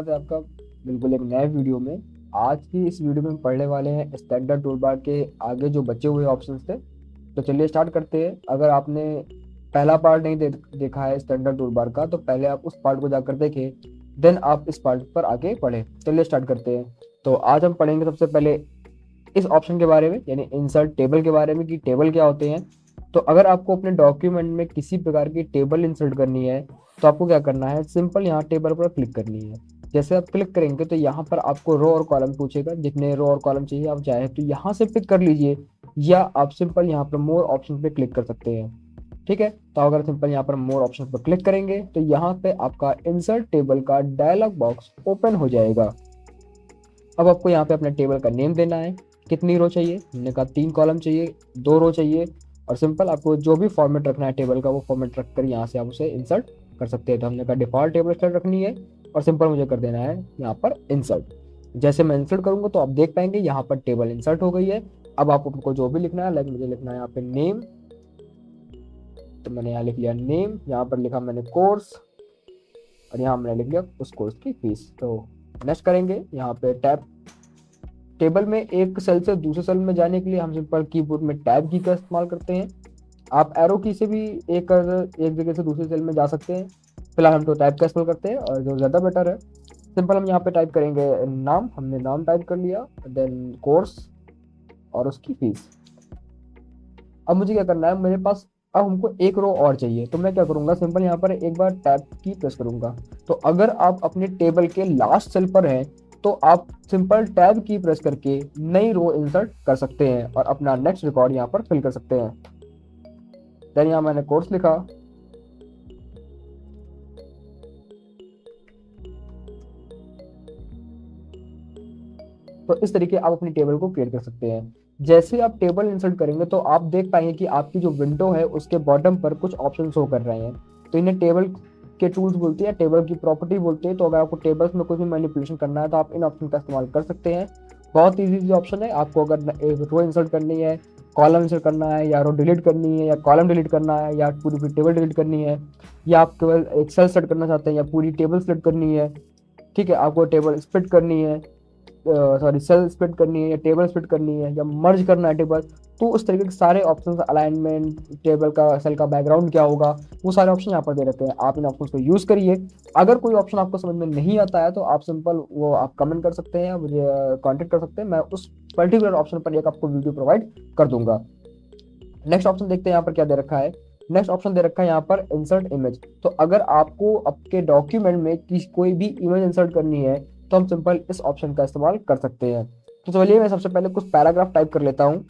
स्वागत है आपका बिल्कुल एक नए वीडियो में। आज की इस वीडियो में हम पढ़ने वाले हैं स्टैंडर्ड टूल बार के आगे जो बचे हुए ऑप्शंस थे। तो चलिए स्टार्ट करते हैं। अगर आपने पहला पार्ट नहीं देखा है स्टैंडर्ड टूल बार का, तो पहले आप उस पार्ट को जाकर देखें, देन आप इस पार्ट पर आगे पढ़ें। चलिए स्टार्ट करते हैं। तो आज हम पढ़ेंगे सबसे पहले इस ऑप्शन के बारे में, यानी इंसर्ट टेबल के बारे में, कि टेबल क्या होते हैं। तो अगर आपको अपने डॉक्यूमेंट में किसी प्रकार की टेबल इंसर्ट करनी है, तो आपको क्या करना है, सिंपल यहाँ टेबल पर क्लिक करनी है। जैसे आप क्लिक करेंगे तो यहाँ पर आपको रो और कॉलम पूछेगा, जितने रो और कॉलम चाहिए आप चाहे तो यहाँ से पिक कर लीजिए, या आप सिंपल यहाँ पर मोर ऑप्शन पे क्लिक कर सकते हैं। ठीक है, तो अगर सिंपल यहाँ पर मोर ऑप्शन पर क्लिक करेंगे तो यहाँ पे आपका इंसर्ट टेबल का डायलॉग बॉक्स ओपन हो जाएगा। अब आपको यहाँ पे अपने टेबल का नेम देना है, कितनी रो चाहिए, हमने कहा 3 कॉलम चाहिए, 2 रो चाहिए, और सिंपल आपको जो भी फॉर्मेट रखना है टेबल का वो फॉर्मेट रखकर यहाँ से आप उसे इंसर्ट कर सकते हैं। तो हमने कहा डिफॉल्ट टेबल स्टाइल रखनी है, और सिंपल मुझे कर देना है यहाँ पर इंसर्ट। जैसे मैं इंसर्ट करूंगा तो आप देख पाएंगे यहाँ पर टेबल इंसर्ट हो गई है। अब आपको जो भी लिखना है, लाइक मुझे लिखना है यहाँ पे नेम, तो मैंने यहाँ लिख लिया नेम, यहाँ पर लिखा मैंने कोर्स, और यहाँ मैंने लिख लिया उस कोर्स की फीस। तो नेक्स्ट करेंगे, यहाँ पे टैब, टेबल में एक सेल से दूसरे सेल में जाने के लिए हम सिंपल कीबोर्ड में टैब की का इस्तेमाल करते हैं। आप एरो की से भी एक जगह से दूसरे सेल में जा सकते हैं। फिलहाल हम तो टैब का इस्तेमाल करते हैं और जो ज़्यादा बेटर है। सिंपल हम यहाँ पे टाइप करेंगे नाम, हमने नाम टाइप कर लिया, देन कोर्स और उसकी फीस। अब मुझे क्या करना है, मेरे पास अब हमको एक रो और चाहिए, तो मैं क्या करूंगा, सिंपल यहाँ पर एक बार टैब की प्रेस करूंगा। तो अगर आप अपने टेबल के लास्ट सेल पर हैं तो आप सिंपल टैब की प्रेस करके नई रो इंसर्ट कर सकते हैं और अपना नेक्स्ट रिकॉर्ड यहाँ पर फिल कर सकते हैं। देन यहाँ मैंने कोर्स लिखा, तो इस तरीके आप अपनी टेबल को क्रिएट कर सकते हैं। जैसे आप टेबल इंसर्ट करेंगे तो आप देख पाएंगे कि आपकी जो विंडो है उसके बॉटम पर कुछ ऑप्शन शो कर रहे हैं। तो इन्हें टेबल के टूल्स बोलते हैं, टेबल की प्रॉपर्टी बोलते हैं। तो अगर आपको टेबल्स में कुछ भी मैनिपुलेशन करना है तो आप इन ऑप्शन का इस्तेमाल कर सकते हैं। बहुत ईजी ऑप्शन है। आपको अगर एक रो इंसर्ट करनी है, कॉलम इंसर्ट करना है, या रो डिलीट करनी है, या कॉलम डिलीट करना है, या पूरी टेबल डिलीट करनी है, या आप केवल एक सेल सेट करना चाहते हैं, या पूरी टेबल सेलेक्ट करनी है, ठीक है, आपको टेबल स्प्लिट करनी है, सॉरी सेल स्प्लिट करनी है, या टेबल स्प्लिट करनी है, या मर्ज करना है टेबल, तो उस तरीके के सारे ऑप्शंस, अलाइनमेंट, टेबल का सेल का बैकग्राउंड क्या होगा, वो सारे ऑप्शन यहाँ पर दे रखे हैं। आप इन ऑप्शंस को यूज़ करिए। अगर कोई ऑप्शन आपको समझ में नहीं आता है तो आप सिंपल वो आप कमेंट कर सकते हैं, मुझे कॉन्टेक्ट कर सकते हैं, मैं उस पर्टिकुलर ऑप्शन पर एक आपको वीडियो प्रोवाइड कर दूंगा। नेक्स्ट ऑप्शन देखते हैं यहाँ पर क्या दे रखा है। नेक्स्ट ऑप्शन दे रखा है यहाँ पर इंसर्ट इमेज। तो अगर आपको आपके डॉक्यूमेंट में कोई भी इमेज इंसर्ट करनी है तो हम सिंपल इस ऑप्शन का इस्तेमाल कर सकते हैं। तो चलिए मैं सबसे पहले कुछ पैराग्राफ टाइप कर लेता हूँ।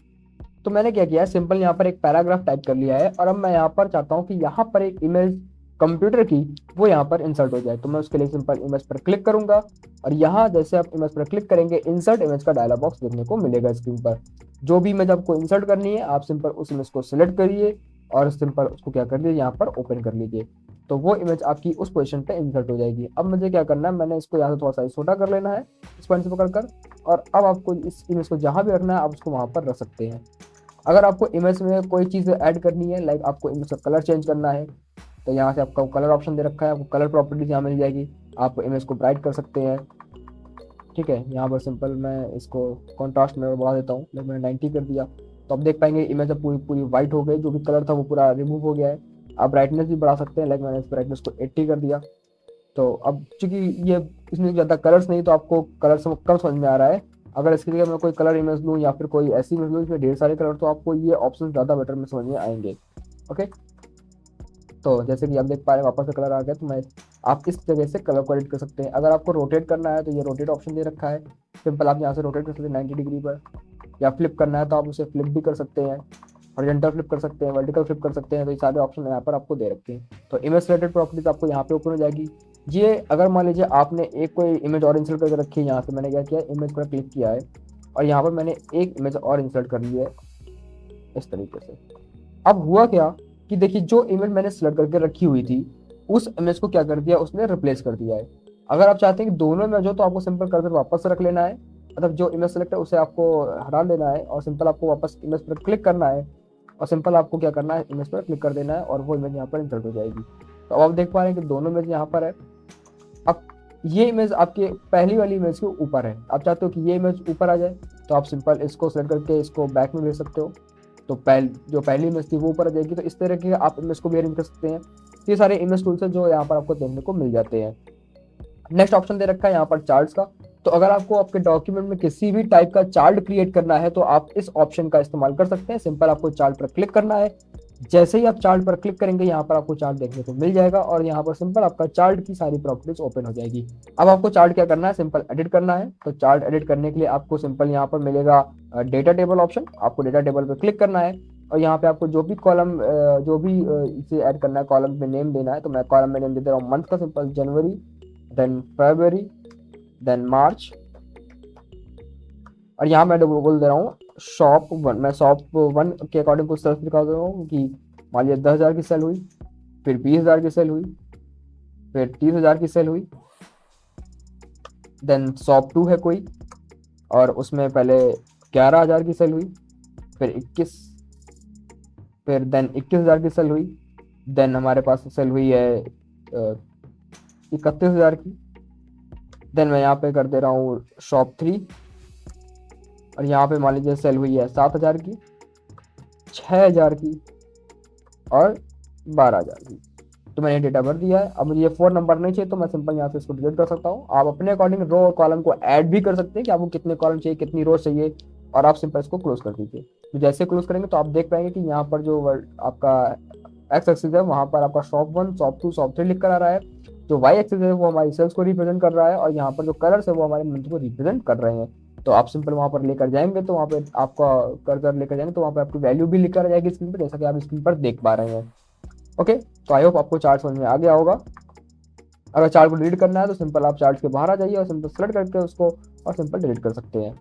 तो मैंने क्या किया है, सिंपल यहाँ पर एक पैराग्राफ टाइप कर लिया है, और अब मैं यहाँ पर चाहता हूँ कि यहाँ पर एक इमेज कंप्यूटर की वो यहाँ पर इंसर्ट हो जाए। तो मैं उसके लिए सिंपल इमेज पर क्लिक करूंगा, और यहाँ जैसे आप इमेज पर क्लिक करेंगे इंसर्ट इमेज का डायलॉग बॉक्स देखने को मिलेगा स्क्रीन पर। जो भी इमेज आपको इंसर्ट करनी है आप सिंपल उस इमेज को सिलेक्ट करिए और सिंपल उसको क्या कर लीजिए, यहाँ पर ओपन कर लीजिए। तो वो इमेज आपकी उस पोजीशन पे इंसर्ट हो जाएगी। अब मुझे क्या करना है, मैंने इसको यहाँ से थोड़ा सा छोटा कर लेना है इस पॉइंट से पकड़कर, और अब आपको इस इमेज को जहाँ भी रखना है आप उसको वहाँ पर रख सकते हैं। अगर आपको इमेज में कोई चीज़ ऐड करनी है, लाइक आपको इमेज का कलर चेंज करना है, तो यहाँ से आपका कलर ऑप्शन दे रखा है, आपको कलर प्रॉपर्टीज यहाँ मिल जाएगी। आप इमेज को ब्राइट कर सकते हैं, ठीक है। यहाँ पर सिंपल मैं इसको कॉन्ट्रास्ट में बढ़ा देता हूँ, लाइक मैंने 90 कर दिया। तो आप देख पाएंगे इमेज पूरी पूरी व्हाइट हो गई, जो भी कलर था वो पूरा रिमूव हो गया है। आप ब्राइटनेस भी बढ़ा सकते हैं, लाइक मैंने इस ब्राइटनेस को 80 कर दिया। तो अब चूंकि ये इसमें ज़्यादा कलर्स नहीं, तो आपको कलर कम समझ में आ रहा है। अगर इसके लिए मैं कोई कलर इमेज लूँ या फिर कोई ऐसी इमेज लूँ जिसमें ढेर सारे कलर, तो आपको ये ऑप्शन ज़्यादा बेटर में समझ में आएंगे। ओके, तो जैसे कि आप देख पा रहे हैं वापस से कलर आ गया। तो मैं आप इस जगह से कलर को एडिट कर सकते हैं। अगर आपको रोटेट करना है तो ये रोटेट ऑप्शन दे रखा है, सिंपल आप यहाँ से रोटेट कर सकते हैं 90 डिग्री पर, या फ्लिप करना है तो आप उसे फ्लिप भी कर सकते हैं, हॉरिजॉन्टल फ्लिप कर सकते हैं, वर्टिकल फ्लिप कर सकते हैं। तो ये सारे ऑप्शन यहाँ पर आपको दे रखे हैं। तो इमेज रिलेटेड प्रॉपर्टीज आपको यहाँ पे ओपन हो जाएगी। ये अगर मान लीजिए आपने एक कोई इमेज और इंसर्ट करके रखी है, यहाँ से मैंने क्या किया, इमेज पर क्लिक किया है और यहाँ पर मैंने एक इमेज और इंसर्ट कर ली है इस तरीके से। अब हुआ क्या कि देखिए, जो इमेज मैंने सेलेक्ट करके रखी हुई थी उस इमेज को क्या कर दिया, उसने रिप्लेस कर दिया है। अगर आप चाहते हैं कि दोनों इमेज हो तो आपको सिंपल कर्सर वापस से रख लेना है, मतलब जो इमेज सेलेक्ट है उसे आपको हटा देना है, और सिंपल आपको वापस इमेज पर क्लिक करना है, और सिंपल आपको क्या करना है, इमेज पर क्लिक कर देना है, और वो इमेज यहाँ पर इंसर्ट हो जाएगी। तो अब आप देख पा रहे हैं कि दोनों इमेज यहाँ पर है। अब ये इमेज आपके पहली वाली इमेज के ऊपर है, आप चाहते हो कि ये इमेज ऊपर आ जाए तो आप सिंपल इसको सेलेक्ट करके इसको बैक में भेज सकते हो, तो जो पहली इमेज थी वो ऊपर आ जाएगी। तो इस तरह के आप इमेज को भी अरेंज कर सकते हैं। ये सारे इमेज टूल्स हैं जो यहाँ पर आपको देखने को मिल जाते हैं। नेक्स्ट ऑप्शन दे रखा है यहाँ पर चार्ट्स का। तो अगर आपको आपके डॉक्यूमेंट में किसी भी टाइप का चार्ट क्रिएट करना है तो आप इस ऑप्शन का इस्तेमाल कर सकते हैं। सिंपल आपको चार्ट पर क्लिक करना है, जैसे ही आप चार्ट पर क्लिक करेंगे यहाँ पर आपको चार्ट देखने को मिल जाएगा और यहाँ पर सिंपल आपका चार्ट की सारी प्रॉपर्टीज ओपन हो जाएगी। अब आपको चार्ट क्या करना है, सिंपल एडिट करना है। तो चार्ट एडिट करने के लिए आपको सिंपल यहाँ पर मिलेगा डेटा टेबल ऑप्शन, आपको डेटा टेबल पर क्लिक करना है और यहाँ पे आपको जो भी कॉलम जो भी इसे ऐड करना है, कॉलम में नेम देना है। तो मैं कॉलम में नेम दे रहा हूँ मंथ का, सिंपल जनवरी, देन फरवरी, देन मार्च, और यहाँ मैं बोल दे रहा हूँ शॉप 1। मैं शॉप 1 के अकॉर्डिंग कुछ सेल्स दिखा दे रहा हूँ कि मान लिया 10,000 की सेल हुई, फिर 20,000 की सेल हुई, फिर 30,000 की सेल हुई। देन शॉप 2 है कोई और उसमें पहले 11,000 की सेल हुई, फिर 21, फिर देन 21,000 की सेल हुई। देन हमारे पास सेल हुई है 31,000 की। देन मैं यहाँ पे कर दे रहा हूँ शॉप 3 और यहाँ पे मान लीजिए सेल हुई है 7,000 की, 6,000 की और 12,000 की। तो मैंने डेटा भर दिया है। अब मुझे ये 4 नंबर नहीं चाहिए तो मैं सिंपल यहाँ से इसको डिलीट कर सकता हूँ। आप अपने अकॉर्डिंग रो और कॉलम को ऐड भी कर सकते हैं कि आपको कितने कॉलम चाहिए, कितनी रो चाहिए, और आप सिंपल इसको क्लोज कर दीजिए। तो जैसे क्लोज करेंगे तो आप देख पाएंगे कि यहाँ पर जो आपका एक्स एक्सिस है वहाँ पर आपका शॉप 1, शॉप 2, शॉप 3 लिख कर आ रहा है। जो वाई एक्सिस है वो हमारी सेल्स को रिप्रेजेंट कर रहा है और यहाँ पर जो कलर्स है वो हमारे मंथ को रिप्रेजेंट कर रहे हैं। तो आप सिंपल वहाँ पर लेकर जाएंगे तो वहाँ पे आपका कर्सर लेकर जाएंगे तो वहाँ पे आपकी वैल्यू भी लिखकर आ जाएगी स्क्रीन पर, जैसा कि आप स्क्रीन पर देख पा रहे हैं। ओके, तो आई होप आपको चार्ट समझ में आ गया होगा। अगर चार्ट को डिलीट करना है तो सिंपल आप चार्ट के बाहर आ जाइए और सिंपल सेलेक्ट करके उसको और सिंपल डिलीट कर सकते हैं।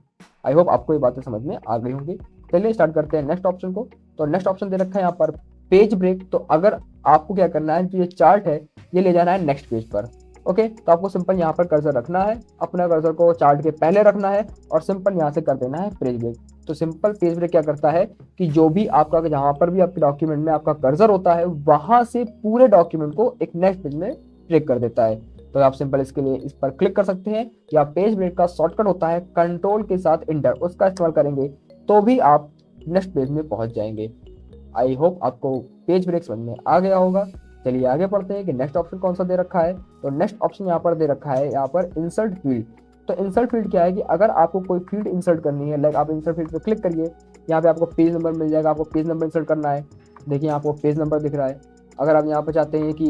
आई होप आपको ये बातें समझ में आ गई होंगी। चलिए स्टार्ट करते हैं नेक्स्ट ऑप्शन को। तो नेक्स्ट ऑप्शन दे रखा है यहाँ पर पेज ब्रेक। तो अगर आपको क्या करना है, जो ये चार्ट है ये ले जाना है नेक्स्ट पेज पर। ओके, तो आपको सिंपल यहाँ पर कर्सर रखना है, अपना कर्सर को चार्ट के पहले रखना है और सिंपल यहाँ से कर देना है पेज ब्रेक। तो सिंपल पेज ब्रेक क्या करता है कि जो भी आपका जहाँ पर भी आपके डॉक्यूमेंट में आपका कर्सर होता है वहां से पूरे डॉक्यूमेंट को एक नेक्स्ट पेज में ब्रेक कर देता है। तो आप सिंपल इसके लिए इस पर क्लिक कर सकते हैं, या पेज ब्रेक का शॉर्टकट होता है कंट्रोल के साथ इंटर, उसका इस्तेमाल करेंगे तो भी आप नेक्स्ट पेज में पहुंच जाएंगे। आई होप आपको पेज ब्रेक समझ में आ गया होगा। चलिए आगे पढ़ते हैं कि नेक्स्ट ऑप्शन कौन सा दे रखा है। तो नेक्स्ट ऑप्शन यहाँ पर दे रखा है यहाँ पर इंसर्ट फील्ड। तो इंसर्ट फील्ड क्या है कि अगर आपको कोई फील्ड इंसर्ट करनी है, लाइक आप इंसर्ट फील्ड पर क्लिक करिए, यहाँ पे आपको पेज नंबर मिल जाएगा, आपको पेज नंबर इंसर्ट करना है। देखिए आपको पेज नंबर दिख रहा है। अगर आप यहाँ पर चाहते हैं कि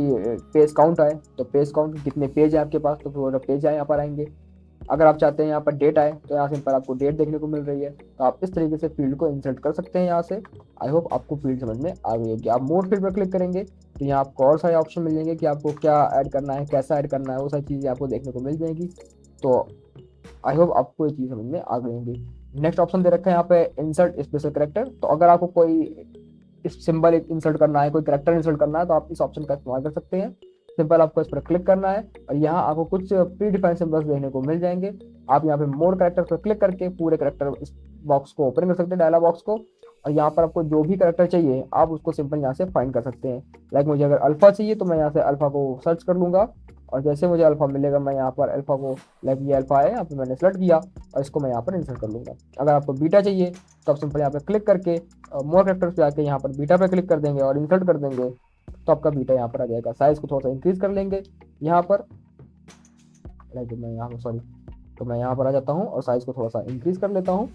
पेज काउंट आए तो पेज काउंट कितने पेज है आपके पास, तो फिर पेज आए यहाँ पर आएंगे। अगर आप चाहते हैं यहाँ पर डेट आए तो यहाँ सिंपल आपको डेट देखने को मिल रही है। तो आप इस तरीके से फील्ड को इंसर्ट कर सकते हैं यहाँ से। आई होप आपको फील्ड समझ में आ गई होगी। आप मोर फील्ड पर क्लिक करेंगे तो यहाँ आपको और सारे ऑप्शन मिल जाएंगे कि आपको क्या ऐड करना है, कैसा ऐड करना है, वो सारी चीज़ें आपको देखने को मिल जाएंगी। तो आई होप आपको ये चीज़ समझ में आ गई होंगी। नेक्स्ट ऑप्शन दे रखा है यहाँ पे इंसर्ट स्पेशल करेक्टर। तो अगर आपको कोई इस सिंबल इंसर्ट करना है, कोई करेक्टर इंसर्ट करना है तो आप इस ऑप्शन का इस्तेमाल कर सकते हैं। सिंपल आपको इस पर क्लिक करना है और यहाँ आपको कुछ प्री डिफाइंड सिंबल्स देखने को मिल जाएंगे। आप यहाँ पे मोर करेक्टर पर क्लिक करके पूरे करेक्टर इस बॉक्स को ओपन कर सकते हैं, डायलॉग बॉक्स को, और यहाँ पर आपको जो भी करेक्टर चाहिए आप उसको सिंपल यहाँ से फाइंड कर सकते हैं। लाइक मुझे अगर अल्फा चाहिए तो मैं यहाँ से अल्फा को सर्च कर लूंगा और जैसे मुझे अल्फा मिलेगा मैं यहाँ पर अल्फा को, लाइक ये अल्फा है यहाँ पे मैंने सेलेक्ट किया और इसको मैं यहाँ पर इंसर्ट कर लूंगा। अगर आपको बीटा चाहिए तो आप सिंपल यहाँ पे क्लिक करके मोर करेक्टर्स पे आके यहाँ पर बीटा पे क्लिक कर देंगे और इंसर्ट कर देंगे तो आपका बीटा यहाँ पर आ जाएगा। साइज को थोड़ा सा इंक्रीज कर लेंगे यहाँ पर, लाइक मैं यहाँ पर सॉरी, तो मैं यहाँ पर आ जाता हूँ और साइज को थोड़ा सा इंक्रीज कर लेता हूँ।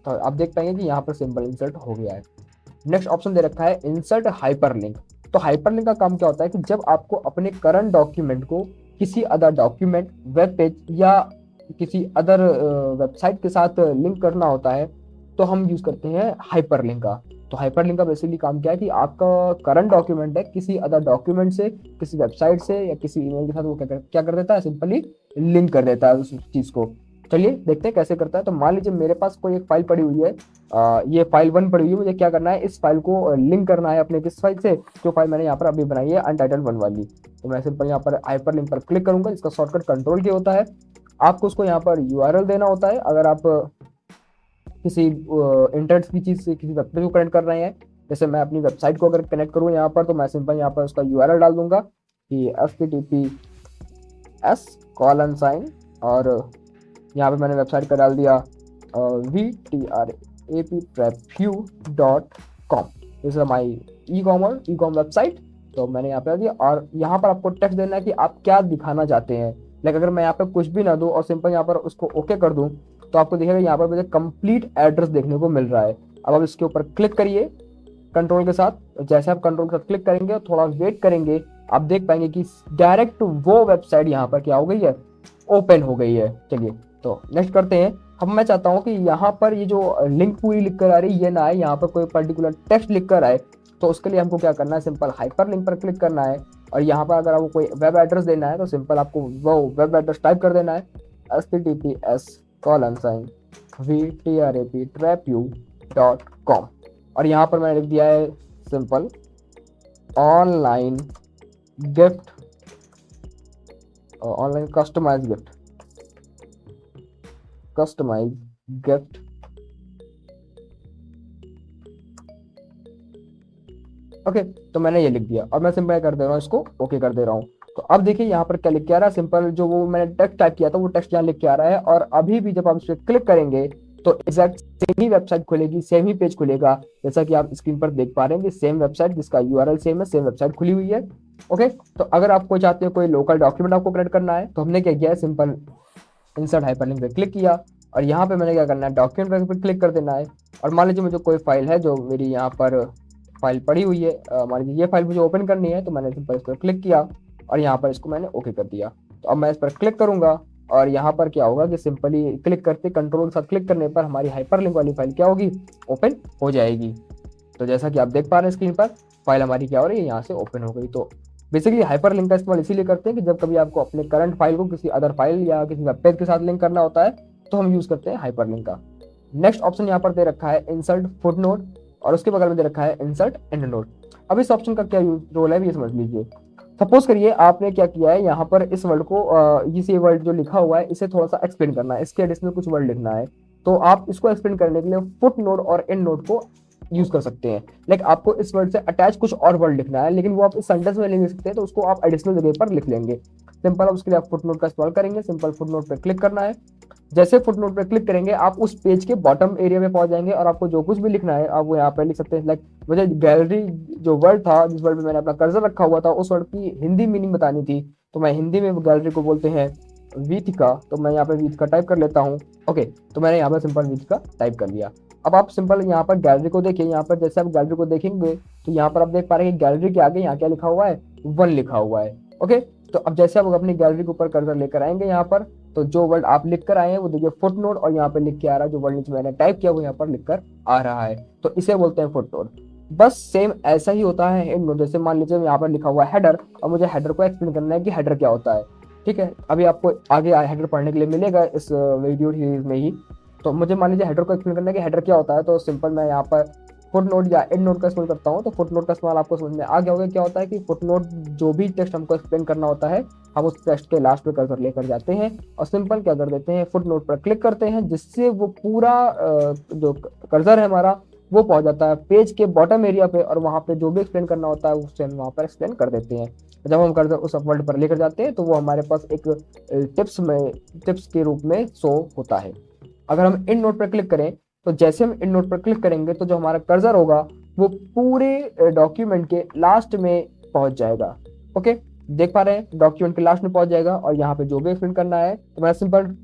तो आप देख पाएंगे कि यहाँ पर सिंबल इंसर्ट हो गया है। नेक्स्ट ऑप्शन दे रखा है इंसर्ट हाइपरलिंक। तो हाइपरलिंक का काम क्या होता है कि जब आपको अपने करंट डॉक्यूमेंट को किसी अदर डॉक्यूमेंट, वेब पेज या किसी अदर वेबसाइट के साथ लिंक करना होता है तो हम यूज करते हैं हाइपरलिंक का। तो हाइपरलिंक का बेसिकली काम क्या है कि आपका करंट डॉक्यूमेंट है किसी अदर डॉक्यूमेंट से, किसी वेबसाइट से या किसी ईमेल के साथ वो क्या कर देता है, सिंपली लिंक कर देता है उस चीज को। चलिए देखते हैं कैसे करता है। तो मान लीजिए मेरे पास कोई एक फाइल पड़ी हुई है, ये फाइल 1 पड़ी हुई है, मुझे क्या करना है, इस फाइल को लिंक करना है अपने किस फाइल से, जो फाइल मैंने यहाँ पर अभी बनाई है अनटाइटल्ड 1 वाली। तो मैं सिंपल यहाँ पर हाइपर लिंक पर क्लिक करूंगा, इसका शॉर्टकट कंट्रोल के होता है। आपको उसको यहाँ पर यूआरएल देना होता है। अगर आप किसी इंटरनेट की चीज से किसी वेबसाइट को कनेक्ट कर रहे हैं, जैसे मैं अपनी वेबसाइट को अगर कनेक्ट करूँ यहाँ पर तो मैं सिंपल यहाँ पर उसका यूआरएल डाल दूंगा कि http VTRAPS:, और यहाँ पे मैंने वेबसाइट का डाल दिया VTRAPTrapview.com। This is my e com website. तो मैंने यहाँ पे डाल दिया, और यहाँ पर आपको टेक्स्ट देना है कि आप क्या दिखाना चाहते हैं। लाइक अगर मैं यहाँ पे कुछ भी ना दूं और सिंपल यहाँ पर उसको ओके कर दूं, तो आपको दिखेगा यहाँ पर मुझे कंप्लीट एड्रेस देखने को मिल रहा है। अब आप इसके ऊपर क्लिक करिए कंट्रोल के साथ। जैसे आप कंट्रोल के साथ क्लिक करेंगे और थोड़ा वेट करेंगे, आप देख पाएंगे कि डायरेक्ट वो वेबसाइट यहाँ पर क्या हो गई है, ओपन हो गई है। चलिए तो नेक्स्ट करते हैं। अब मैं चाहता हूँ कि यहाँ पर ये जो लिंक पूरी लिख कर आ रही है ये ना आए, यहाँ पर कोई पर्टिकुलर टेक्स्ट लिख कर आए। तो उसके लिए हमको क्या करना है, सिंपल हाइपर लिंक पर क्लिक करना है, और यहाँ पर अगर आपको कोई वेब एड्रेस देना है तो सिंपल आपको वो वेब एड्रेस टाइप कर देना है https://VTRAPTrapview.com। और यहाँ पर मैंने लिख दिया है simple online customise gift. Okay, तो मैंने ये लिख दिया और मैं सिंपल कर दे रहा हूँ, इसको ओके कर दे रहा हूँ। तो अब देखिए यहाँ पर क्या लिख के आ रहा है, सिंपल जो वो मैंने टेक्स्ट टाइप किया था वो टेक्स्ट यहाँ लिख के आ रहा है। और अभी भी जब आप इस पर क्लिक करेंगे तो एग्जैक्ट सेम ही वेबसाइट खुलेगी, सेम ही पेज खुलेगा, जैसा कि आप स्क्रीन पर देख पा रहे हैं कि सेम वेबसाइट जिसका यूआरएल सेम है, सेम वेबसाइट खुली हुई है। ओके, तो अगर आप कोई चाहते हो कोई लोकल डॉक्यूमेंट आपको क्रिएट करना है तो हमने क्या किया है, सिंपल इंसर्ट हाइपरलिंक पे क्लिक किया और यहाँ पे मैंने क्या करना है, डॉक्यूमेंट पे क्लिक कर देना है। और मान लीजिए मुझे कोई फाइल है जो मेरी यहाँ पर फाइल पड़ी हुई है, मान लीजिए ये फाइल मुझे ओपन करनी है, तो मैंने सिंपल इस पर क्लिक किया और यहाँ पर इसको मैंने ओके कर दिया। तो अब मैं इस पर क्लिक करूंगा और यहाँ पर क्या होगा कि सिंपली क्लिक करते कंट्रोल के साथ क्लिक करने पर हमारी हाइपरलिंक वाली फाइल क्या होगी, ओपन हो जाएगी। तो जैसा कि आप देख पा रहे हैं स्क्रीन पर फाइल हमारी क्या हो रही है, यहाँ से ओपन हो गई। तो बेसिकली हाइपरलिंक का इस्तेमाल इसीलिए करते हैं कि जब कभी आपको अपने करंट फाइल को किसी अदर फाइल या किसी वेब पेज के साथ लिंक करना होता है तो हम यूज करते हैं हाइपरलिंक का। नेक्स्ट ऑप्शन यहाँ पर दे रखा है इंसर्ट फुटनोट और उसके बगल में दे रखा है इंसर्ट एंडनोट। अब इस ऑप्शन का क्या रोल है ये समझ लीजिए। सपोज करिए आपने क्या किया है, यहाँ पर इस वर्ड को ये वर्ड जो लिखा हुआ है इसे थोड़ा सा एक्सप्लेन करना है, इसके एडिशनल कुछ वर्ड लिखना है, तो आप इसको एक्सप्लेन करने के लिए फुट नोट और एंड नोट को यूज कर सकते हैं। लाइक आपको इस वर्ड से अटैच कुछ और वर्ड लिखना है लेकिन वो आप इस सेंटेंस में लिख सकते हैं, तो उसको आप एडिशनल जगह पर लिख लेंगे। सिंपल उसके लिए आप फुट नोट का इस्तेमाल करेंगे। सिंपल फुट नोट पर क्लिक करना है। जैसे फुट नोट पर क्लिक करेंगे आप उस पेज के बॉटम एरिया में पहुंच जाएंगे और आपको जो कुछ भी लिखना है आप वो यहाँ पर लिख सकते हैं। लाइक मुझे गैलरी जो वर्ड था, जिस वर्ड में मैंने अपना कर्सर रखा हुआ था, उस वर्ड की हिंदी मीनिंग बतानी थी, तो मैं हिंदी में गैलरी को बोलते हैं वीथिका, तो मैं यहाँ पे वीथिका टाइप कर लेता हूँ। ओके, तो मैंने यहाँ पर सिंपल वीथिका टाइप कर लिया। अब आप सिंपल यहाँ पर गैलरी को देखिए, यहाँ पर जैसे आप गैलरी को देखेंगे तो यहाँ पर आप देख पा रहे हैं कि गैलरी के आगे यहाँ क्या लिखा हुआ है, 1 लिखा हुआ है। ओके, तो अब जैसे आप अपनी गैलरी के ऊपर कर्सर लेकर आएंगे यहाँ पर, तो जो वर्ड आप लिख कर आए हैं वो देखिए फुट नोट, और यहाँ पे लिख के आ रहा है जो वर्ड नीचे मैंने टाइप किया वो यहाँ पर लिख कर आ रहा है, तो इसे बोलते हैं फुट नोट। बस सेम ऐसा ही होता है एंड नोट। जैसे मान लीजिए यहाँ पर लिखा हुआ है हेडर और मुझे हेडर को एक्सप्लेन करना है कि हेडर क्या होता है। ठीक है, अभी आपको आगे हेडर पढ़ने के लिए मिलेगा इस वीडियो सीरीज में ही। तो मुझे मान लीजिए हेडर को एक्सप्लेन करना है कि हेडर क्या होता है, तो सिंपल मैं यहाँ पर फुट नोट या एंड नोट का इस्तेमाल करता हूँ। तो फुट नोट का इस्तेमाल आपको समझ में आ गया होगा क्या होता है कि फुट नोट जो भी टेक्स्ट हमको एक्सप्लेन करना होता है हम उस टेक्स्ट के लास्ट पे कर्सर लेकर जाते हैं और सिंपल क्या कर देते हैं, फुट नोट पर क्लिक करते हैं, जिससे वो पूरा जो कर्सर है हमारा वो पहुंच जाता है पेज के बॉटम एरिया पे, और वहाँ पे जो भी एक्सप्लेन करना होता है उससे हम वहाँ पर एक्सप्लेन कर देते हैं। जब हम कर्सर उस वर्ड पर लेकर जाते हैं तो वो हमारे पास एक टिप्स के रूप में शो होता है। अगर हम इन नोट पर क्लिक करें तो जैसे हम इन नोट पर क्लिक करेंगे तो जो हमारा कर्सर होगा वो पूरे डॉक्यूमेंट के लास्ट में पहुंच जाएगा। ओके, देख पा रहे हैं डॉक्यूमेंट के लास्ट में पहुंच जाएगा और यहाँ पे जो भी एक्सप्लेन करना है तो मैंने सिंपल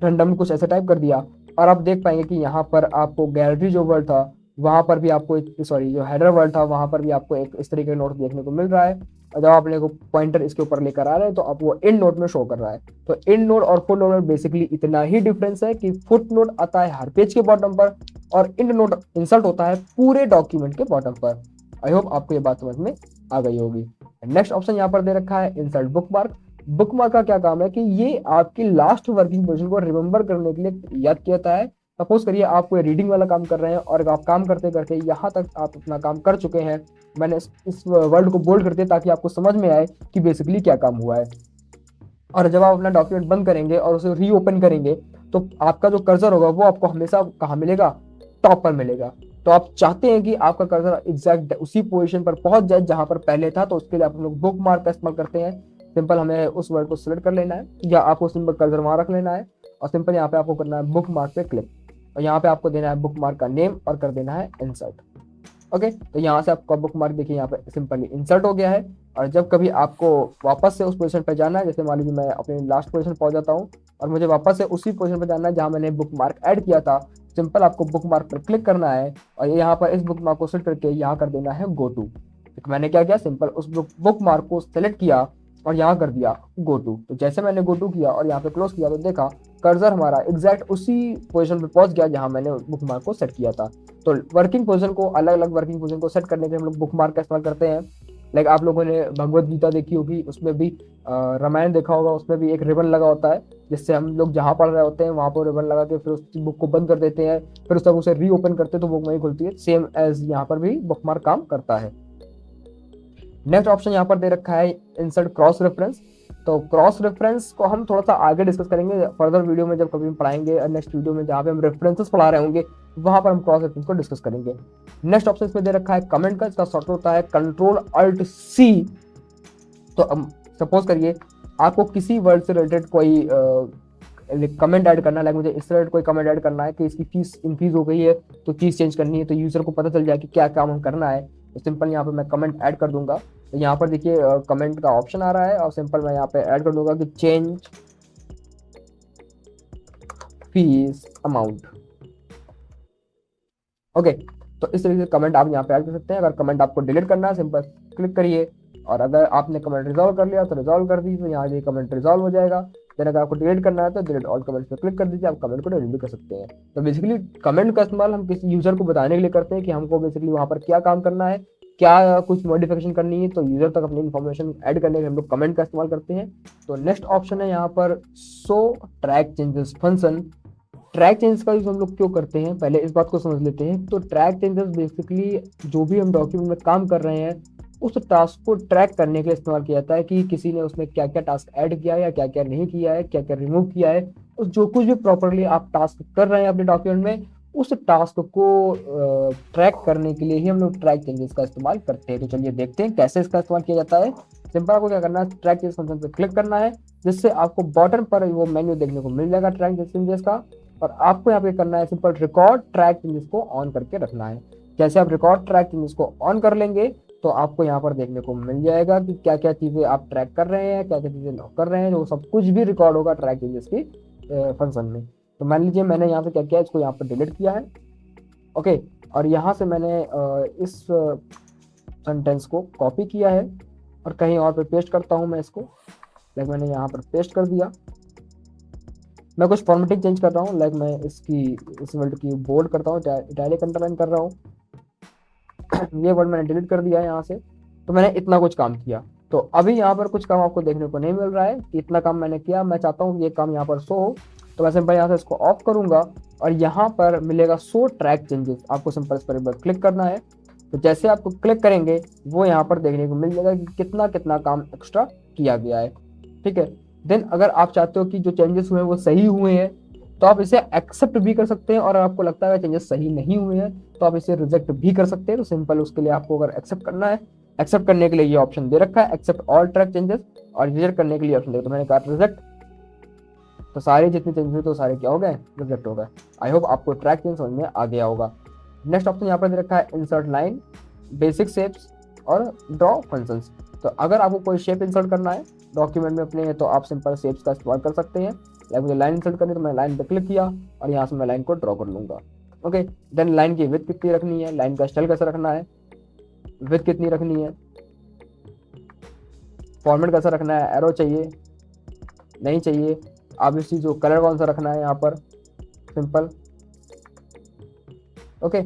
रैंडम कुछ ऐसा टाइप कर दिया और आप देख पाएंगे कि यहाँ पर आपको गैलरी जो वर्ड था वहां पर भी आपको जो हेडर वर्ड था वहां पर भी आपको एक इस तरीके का नोट देखने को मिल रहा है। और जब आप अपने को पॉइंटर इसके ऊपर लेकर आ रहे हैं तो आप वो इन नोट में शो कर रहा है। तो इन नोट और फुट नोट में बेसिकली इतना ही डिफरेंस है कि फुट नोट आता है हर पेज के बॉटम पर और इन नोट इंसर्ट होता है पूरे डॉक्यूमेंट के बॉटम पर। आई होप आपको ये बात समझ में आ गई होगी। नेक्स्ट ऑप्शन यहाँ पर दे रखा है इंसर्ट बुकमार्क। बुकमार्क का क्या काम है कि ये आपकी लास्ट वर्किंग पोजीशन को रिमेंबर करने के लिए याद किया जाता है। सपोज करिए आप कोई रीडिंग वाला काम कर रहे हैं और आप काम करते करते यहाँ तक आप अपना काम कर चुके हैं, मैंने इस वर्ड को बोल्ड कर दिया ताकि आपको समझ में आए कि बेसिकली क्या काम हुआ है। और जब आप अपना डॉक्यूमेंट बंद करेंगे और उसे रीओपन करेंगे तो आपका जो कर्सर होगा वो आपको हमेशा कहाँ मिलेगा, टॉप पर मिलेगा। तो आप चाहते हैं कि आपका कर्सर एग्जैक्ट उसी पोजीशन पर पहुंच जाए जहां पर पहले था, तो उसके लिए आप लोग बुक मार्क का इस्तेमाल करते हैं। सिंपल हमें उस वर्ड को सिलेक्ट कर लेना है, या आपको सिंपल कर्सर वहां रख लेना है और सिंपल यहाँ पे आपको करना है बुक मार्क पे क्लिक, और यहाँ पे आपको देना है बुक मार्क का नेम और कर देना है इंसर्ट। ओके, तो यहाँ से आपका बुक मार्क देखिए यहाँ पे सिंपली इंसर्ट हो गया है। और जब कभी आपको वापस से उस पोजीशन पर जाना है, जैसे मान लीजिए मैं अपने लास्ट पोजीशन पहुंच जाता हूँ और मुझे वापस से उसी पोजीशन पर जाना है जहाँ मैंने बुक मार्क ऐड किया था, सिंपल आपको बुक मार्क पर क्लिक करना है और यहाँ पर इस बुक मार्क को सेलेक्ट करके यहाँ कर देना है गो टू। मैंने क्या किया, सिंपल उस बुक मार्क को सेलेक्ट किया और यहाँ कर दिया गो टू। तो जैसे मैंने गो टू किया और यहाँ पे क्लोज किया तो देखा कर्सर हमारा एग्जैक्ट उसी पोजीशन पे पहुंच गया जहां मैंने बुक मार्क को सेट किया था। तो वर्किंग पोजीशन को, अलग अलग वर्किंग पोजीशन को सेट करने के लिए हम लोग बुक मार्क का इस्तेमाल करते हैं। लाइक आप लोगों ने भगवत गीता देखी होगी, उसमें भी रामायण देखा होगा, उसमें भी एक रिबन लगा होता है जिससे हम लोग जहाँ पढ़ रहे होते हैं वहां पर रिबन लगा के फिर उस बुक को बंद कर देते हैं, फिर उस उसे रीओपन करते हैं तो बुक वहीं खुलती है। सेम एज यहाँ पर भी बुक मार्क काम करता है। नेक्स्ट ऑप्शन यहाँ पर दे रखा है इंसर्ट क्रॉस रेफरेंस। तो क्रॉस रेफरेंस को हम थोड़ा सा आगे डिस्कस करेंगे फर्दर वीडियो में, जब कभी हम पढ़ाएंगे नेक्स्ट वीडियो में जहाँ पे हम रेफरेंसेस पढ़ा रहे होंगे वहां पर हम क्रॉस रेफरेंस को डिस्कस करेंगे। नेक्स्ट ऑप्शन इसमें दे रखा है कमेंट का, इसका शॉर्ट होता है कंट्रोल अल्ट सी। तो सपोज करिए आपको किसी वर्ड से रिलेटेड कोई कमेंट ऐड करना है, लाइक मुझे इस रिलेटेड कोई कमेंट ऐड करना है कि इसकी फीस इंक्रीज हो गई है तो फीस चेंज करनी है, तो यूजर को पता चल जाए कि क्या काम हम करना है। तो सिंपल यहाँ पे मैं कमेंट ऐड कर दूंगा। तो यहाँ पर देखिए कमेंट का ऑप्शन आ रहा है और सिंपल मैं यहाँ पे ऐड कर दूंगा कि चेंज फीस अमाउंट। ओके, तो इस तरीके से कमेंट आप यहाँ पे ऐड कर सकते हैं। अगर कमेंट आपको डिलीट करना है सिंपल क्लिक करिए, और अगर आपने कमेंट रिजॉल्व कर लिया तो रिजॉल्व कर दीजिए, तो यहाँ ये कमेंट रिजॉल्व हो जाएगा। देन अगर आपको डिलीट करना है तो डिलीट ऑल कमेंट्स पे क्लिक कर दीजिए, आप कमेंट को डिलीट भी कर सकते हैं। तो बेसिकली कमेंट का इस्तेमाल हम किसी यूजर को बताने के लिए करते हैं कि हमको बेसिकली वहाँ पर क्या काम करना है, क्या कुछ मॉडिफिकेशन करनी है, तो यूजर तक अपनी इन्फॉर्मेशन ऐड करने के लिए हम लोग कमेंट का इस्तेमाल करते हैं। तो नेक्स्ट ऑप्शन है यहाँ पर show track changes function. Track changes का यूज हम लोग क्यों करते हैं, पहले इस बात को समझ लेते हैं। तो ट्रैक चेंजेस बेसिकली जो भी हम डॉक्यूमेंट में काम कर रहे हैं उस टास्क को ट्रैक करने के लिए इस्तेमाल किया जाता है कि किसी ने उसमें क्या क्या टास्क ऐड किया है या क्या क्या नहीं किया है, क्या क्या रिमूव किया है। और जो कुछ भी प्रॉपरली आप टास्क कर रहे हैं अपने डॉक्यूमेंट में उस टास्क को ट्रैक करने के लिए ही हम लोग ट्रैक चेंजेस का इस्तेमाल करते हैं। तो चलिए देखते हैं कैसे इसका इस्तेमाल किया जाता है। सिंपल आपको क्या करना है, ट्रैक चेंजेस फंक्शन पर क्लिक करना है, जिससे आपको बॉटम पर वो मेन्यू देखने को मिल जाएगा ट्रैक चेंजेस का। और आपको यहाँ पे करना है सिंपल रिकॉर्ड ट्रैक चेंजेस को ऑन करके रखना है। जैसे आप रिकॉर्ड ट्रैक चेंजेस को ऑन कर लेंगे तो आपको यहाँ पर देखने को मिल जाएगा कि क्या क्या चीजें आप ट्रैक कर रहे हैं, क्या क्या चीजें लॉक कर रहे हैं, जो सब कुछ भी रिकॉर्ड होगा ट्रैक चेंजेस की फंक्शन में। तो मान लीजिए मैंने यहाँ से क्या किया, इसको यहाँ पर डिलीट किया है। ओके, और यहाँ से मैंने इस सेंटेंस को कॉपी किया है और कहीं और पे पेस्ट करता हूँ मैं इसको। लाइक मैंने यहाँ पर पेस्ट कर दिया। मैं कुछ फॉर्मेटिंग चेंज कर रहा हूँ, लाइक मैं इस वर्ड की बोल्ड करता हूँ, इटैलिक अंडरलाइन कर रहा हूँ। ये वर्ड मैंने डिलीट कर दिया है यहाँ से। तो मैंने इतना कुछ काम किया। तो अभी यहाँ पर कुछ काम आपको देखने को नहीं मिल रहा है कि इतना काम मैंने किया। मैं चाहता हूँ कि ये काम यहाँ पर शो हो, तो मैं सिंपल यहाँ से इसको ऑफ करूंगा और यहाँ पर मिलेगा शो ट्रैक चेंजेस। आपको सिंपल इस पर एक बार क्लिक करना है। तो जैसे आपको क्लिक करेंगे वो यहाँ पर देखने को मिल जाएगा कि कितना कितना काम एक्स्ट्रा किया गया है। ठीक है, देन अगर आप चाहते हो कि जो चेंजेस हुए हैं वो सही हुए हैं तो आप इसे एक्सेप्ट भी कर सकते हैं, और आपको लगता है चेंजेस सही नहीं हुए हैं तो आप इसे रिजेक्ट भी कर सकते हैं। तो सिंपल उसके लिए आपको अगर एक्सेप्ट करना है, एक्सेप्ट करने के लिए ये ऑप्शन दे रखा है एक्सेप्ट ऑल ट्रैक चेंजेस, और रिजेक्ट करने के लिए ऑप्शन दे, तो मैंने कहा रिजेक्ट। तो सारे जितने चेंजेस तो सारे क्या हो गए, रिजेक्ट हो गए। आई होप आपको ट्रैक चेंज समझ में आ गया होगा। नेक्स्ट ऑप्शन यहाँ पर दे रखा है इंसर्ट लाइन, बेसिक शेप्स और ड्रॉ फंक्शंस। तो अगर आपको कोई शेप इंसर्ट करना है डॉक्यूमेंट में अपने, तो आप सिंपल शेप्स का इस्तेमाल कर सकते हैं। लाइक मुझे लाइन इंसर्ट करनी है तो मैं लाइन पर क्लिक किया और यहाँ से मैं लाइन को ड्रॉ कर लूंगा। ओके, देन लाइन की विड्थ कितनी रखनी है, लाइन का स्टाइल कैसा रखना है, विड्थ कितनी रखनी है, फॉर्मेट कैसा रखना है, एरो चाहिए नहीं चाहिए, आप इस चीज को कलर कौन सा रखना है यहाँ पर सिंपल। ओके,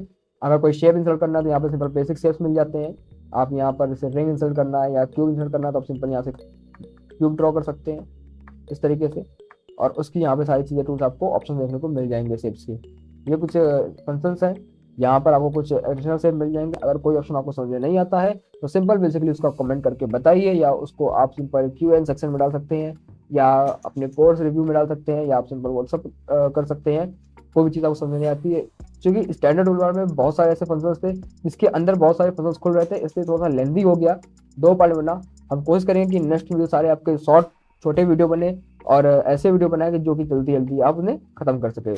अगर कोई शेप इंसर्ट करना है तो यहाँ पर सिंपल बेसिक शेप्स मिल जाते हैं। आप यहाँ पर जैसे रिंग इंसर्ट करना है या क्यूब इंसर्ट करना है तो आप सिंपल यहाँ से क्यूब ड्रॉ कर सकते हैं इस तरीके से, और उसकी यहाँ पे सारी चीज़ें टूल्स आपको ऑप्शन देखने को मिल जाएंगे शेप्स की। ये कुछ फंक्शंस हैं, यहाँ पर आपको कुछ एडिशनल शेप मिल जाएंगे। अगर कोई ऑप्शन आपको समझ में नहीं आता है तो सिंपल बेसिकली उसका कमेंट करके बताइए, या उसको आप सिंपल Q&A सेक्शन में डाल सकते हैं, या अपने कोर्स रिव्यू में डाल सकते हैं, या आप सिंपल व्हाट्सअप कर सकते हैं। कोई भी चीज़ आपको समझ नहीं आती है, क्योंकि स्टैंडर्ड टूलबार में बहुत सारे ऐसे फंक्शंस थे जिसके अंदर बहुत सारे फंक्शंस खुल रहे थे, इसलिए थोड़ा सा लेंदी हो गया, 2 पार्ट में बना। हम कोशिश करेंगे कि नेक्स्ट वीडियो सारे आपके शॉर्ट छोटे वीडियो बने और ऐसे वीडियो बनाए कि जो कि जल्दी जल्दी आप उन्हें खत्म कर सके।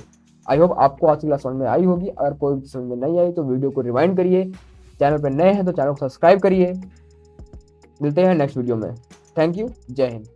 आई होप आपको आज की क्लास समझ में आई होगी। अगर कोई भी समझ में नहीं आई तो वीडियो को रिवाइंड करिए। चैनल पर नए हैं तो चैनल को सब्सक्राइब करिए। मिलते हैं नेक्स्ट वीडियो में। Thank you. जय हिंद।